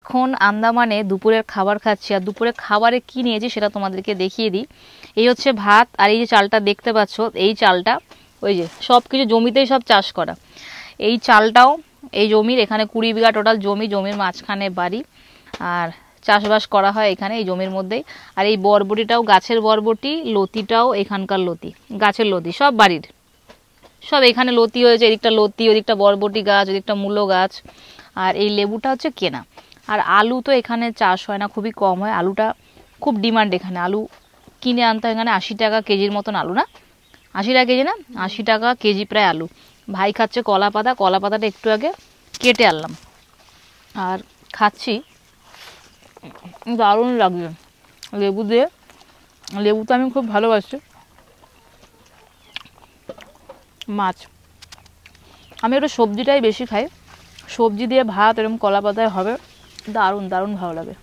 এখন আন্দামানে দুপুরের খাবার খাচ্ছি, আর দুপুরের খাবারে কি নিয়েছি সেটা তোমাদেরকে দেখিয়ে দিই। এই হচ্ছে ভাত, আর এই যে চালটা দেখতে পাচ্ছ, এই চালটা ওই যে সব কিছু জমিতেই সব চাষ করা। এই চালটাও এই জমির, এখানে 20 বিঘা টোটাল জমি, জমির মাঝখানে বাড়ি, আর চাষবাস করা হয় এখানে এই জমির মধ্যেই। আর এই বরবটিটাও গাছের বরবটি, লতিটাও এখানকার লতি, গাছের লতি, সব বাড়ির, সব এখানে লতি হয়েছে, এদিকটা লতি, ওদিকটা বরবটি গাছ, ওদিকটা মূলো গাছ। আর এই লেবুটা হচ্ছে কেনা। আর আলু তো এখানে চাষ হয় না, খুবই কম হয়, আলুটা খুব ডিমান্ড এখানে। আলু কিনে আনতে হয় এখানে 80 টাকা কেজির মতন আলু, না 80 টাকা কেজি, না 80 টাকা কেজি প্রায় আলু। ভাই খাচ্ছে কলা পাতা, কলা পাতাটা একটু আগে কেটে আনলাম আর খাচ্ছি, দারুণ লাগছে লেবু দিয়ে। লেবু তো আমি খুব ভালোবাসি। মাছ, আমি একটু সবজিটাই বেশি খাই, সবজি দিয়ে ভাত এরকম কলা পাতায় হবে, দারুণ দারুণ ভালো লাগে।